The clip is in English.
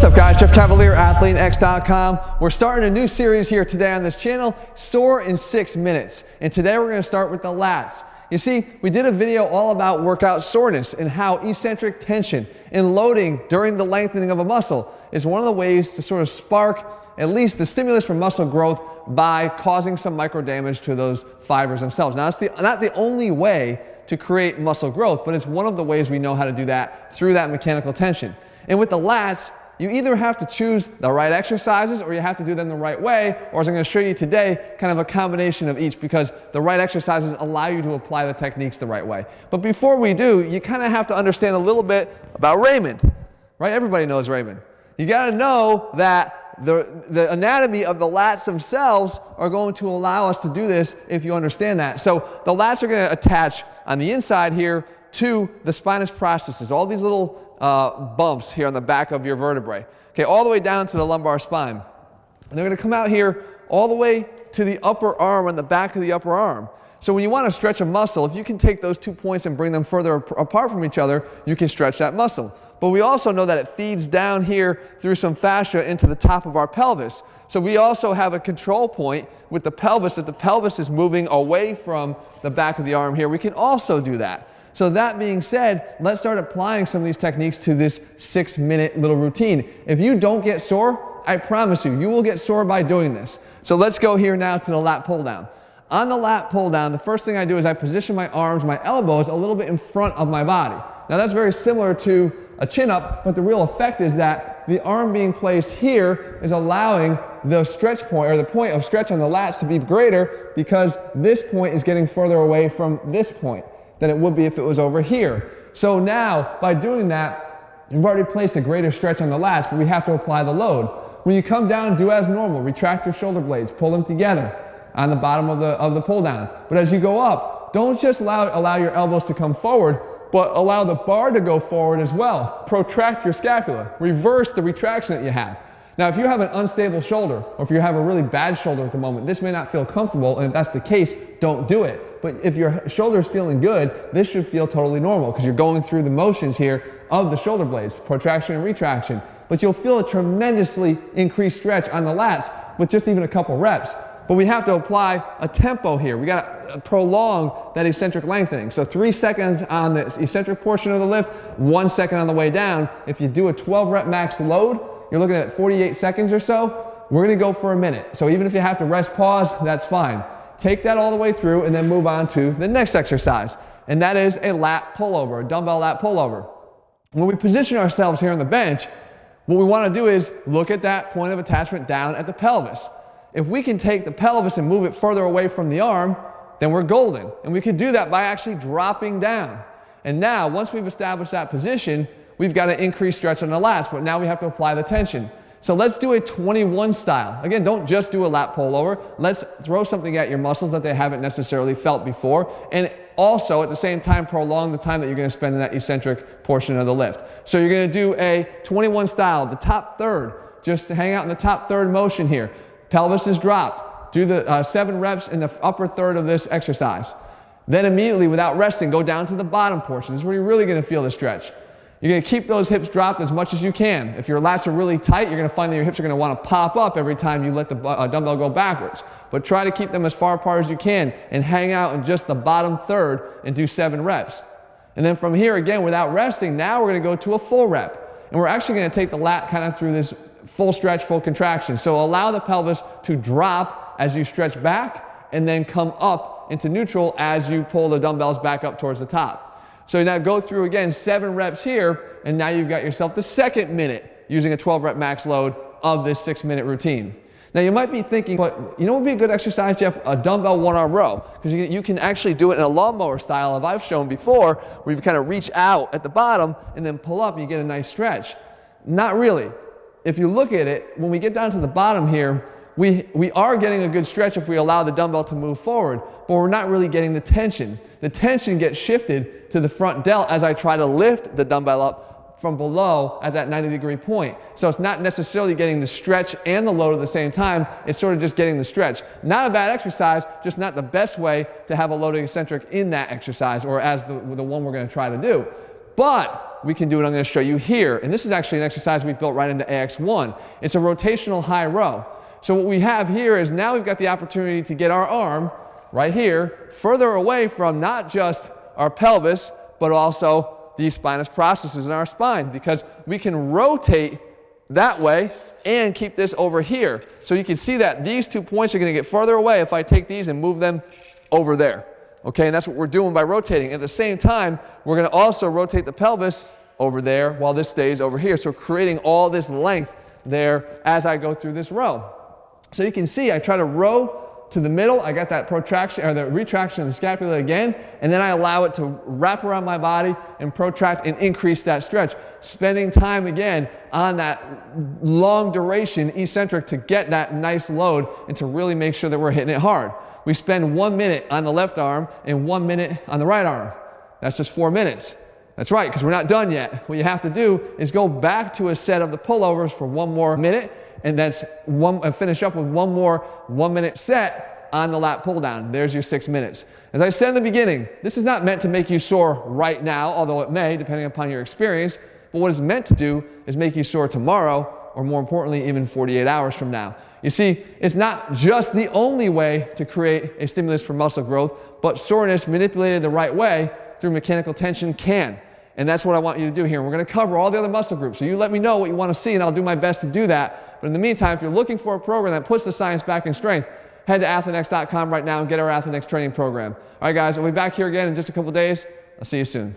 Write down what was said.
What's up guys, Jeff Cavalier, ATHLEAN-X.com. We're starting a new series here today on this channel, Sore in 6 minutes. And today we're going to start with the lats. You see, we did a video all about workout soreness and how eccentric tension and loading during the lengthening of a muscle is one of the ways to sort of spark at least the stimulus for muscle growth by causing some micro damage to those fibers themselves. Now, it's not the only way to create muscle growth, but it's one of the ways we know how to do that through that mechanical tension. And with the lats, you either have to choose the right exercises or you have to do them the right way, or as I'm going to show you today, kind of a combination of each, because the right exercises allow you to apply the techniques the right way. But before we do, you kind of have to understand a little bit about Raymond, right? Everybody knows Raymond. You got to know that the anatomy of the lats themselves are going to allow us to do this if you understand that. So the lats are going to attach on the inside here to the spinous processes, all these little bumps here on the back of your vertebrae, okay, all the way down to the lumbar spine. And they're going to come out here all the way to the upper arm on the back of the upper arm. So when you want to stretch a muscle, if you can take those 2 points and bring them further apart from each other, you can stretch that muscle. But we also know that it feeds down here through some fascia into the top of our pelvis. So we also have a control point with the pelvis. If the pelvis is moving away from the back of the arm here, we can also do that. So that being said, let's start applying some of these techniques to this 6-minute little routine. If you don't get sore, I promise you, you will get sore by doing this. So let's go here now to the lat pull down. On the lat pull down, the first thing I do is I position my arms, my elbows a little bit in front of my body. Now that's very similar to a chin up, but the real effect is that the arm being placed here is allowing the stretch point, or the point of stretch on the lats, to be greater, because this point is getting further away from this point than it would be if it was over here. So now, by doing that, you've already placed a greater stretch on the lats, but we have to apply the load. When you come down, do as normal. Retract your shoulder blades, pull them together on the bottom of the pull down. But as you go up, don't just allow your elbows to come forward, but allow the bar to go forward as well. Protract your scapula. Reverse the retraction that you have. Now, if you have an unstable shoulder, or if you have a really bad shoulder at the moment, this may not feel comfortable, and if that's the case, don't do it. But if your shoulder is feeling good, this should feel totally normal, because you're going through the motions here of the shoulder blades, protraction and retraction. But you'll feel a tremendously increased stretch on the lats with just even a couple reps. But we have to apply a tempo here. We got to prolong that eccentric lengthening. So 3 seconds on the eccentric portion of the lift, 1 second on the way down. If you do a 12 rep max load, you're looking at 48 seconds or so. We're going to go for a minute. So even if you have to rest, pause, that's fine. Take that all the way through and then move on to the next exercise. And that is a lat pullover, a dumbbell lat pullover. When we position ourselves here on the bench, what we want to do is look at that point of attachment down at the pelvis. If we can take the pelvis and move it further away from the arm, then we're golden. And we can do that by actually dropping down. And now, once we've established that position, we've got to increase stretch on the lats, but now we have to apply the tension. So let's do a 21 style. Again, don't just do a lat pullover. Let's throw something at your muscles that they haven't necessarily felt before, and also at the same time prolong the time that you're going to spend in that eccentric portion of the lift. So you're going to do a 21 style, the top third. Just hang out in the top third motion here. Pelvis is dropped. Do the 7 reps in the upper third of this exercise. Then immediately, without resting, go down to the bottom portion. This is where you're really going to feel the stretch. You're going to keep those hips dropped as much as you can. If your lats are really tight, you're going to find that your hips are going to want to pop up every time you let the dumbbell go backwards. But try to keep them as far apart as you can and hang out in just the bottom third and do 7 reps. And then from here, again, without resting, now we're going to go to a full rep. And we're actually going to take the lat kind of through this full stretch, full contraction. So allow the pelvis to drop as you stretch back and then come up into neutral as you pull the dumbbells back up towards the top. So now go through again 7 reps here, and now you've got yourself the 2nd minute using a 12 rep max load of this 6-minute routine. Now you might be thinking, but you know what would be a good exercise, Jeff? A dumbbell one-arm row. Because you can actually do it in a lawnmower style, as I've shown before, where you kind of reach out at the bottom and then pull up and you get a nice stretch. Not really. If you look at it, when we get down to the bottom here, we are getting a good stretch if we allow the dumbbell to move forward, but we're not really getting the tension. The tension gets shifted to the front delt as I try to lift the dumbbell up from below at that 90-degree point. So it's not necessarily getting the stretch and the load at the same time, it's sort of just getting the stretch. Not a bad exercise, just not the best way to have a loaded eccentric in that exercise, or as the one we're going to try to do. But we can do what I'm going to show you here. And this is actually an exercise we built right into AX1. It's a rotational high row. So what we have here is now we've got the opportunity to get our arm right here further away from not just our pelvis, but also the spinous processes in our spine, because we can rotate that way and keep this over here. So you can see that these 2 points are going to get farther away if I take these and move them over there. Okay, and that's what we're doing by rotating. At the same time, we're going to also rotate the pelvis over there while this stays over here. So creating all this length there as I go through this row. So you can see I try to row to the middle. I got that protraction or the retraction of the scapula again, and then I allow it to wrap around my body and protract and increase that stretch. Spending time again on that long duration eccentric to get that nice load and to really make sure that we're hitting it hard. We spend 1 minute on the left arm and 1 minute on the right arm. That's just 4 minutes. That's right, because we're not done yet. What you have to do is go back to a set of the pullovers for 1 more minute, and that's finish up with 1 more 1 minute set on the lat pull down. There's your 6 minutes. As I said in the beginning, this is not meant to make you sore right now, although it may, depending upon your experience. But what it's meant to do is make you sore tomorrow, or more importantly, even 48 hours from now. You see, it's not just the only way to create a stimulus for muscle growth, but soreness manipulated the right way through mechanical tension can. And that's what I want you to do here. And we're going to cover all the other muscle groups. So you let me know what you want to see, and I'll do my best to do that. But in the meantime, if you're looking for a program that puts the science back in strength, head to ATHLEAN-X.com right now and get our ATHLEAN-X training program. All right, guys, I'll be back here again in just a couple days. I'll see you soon.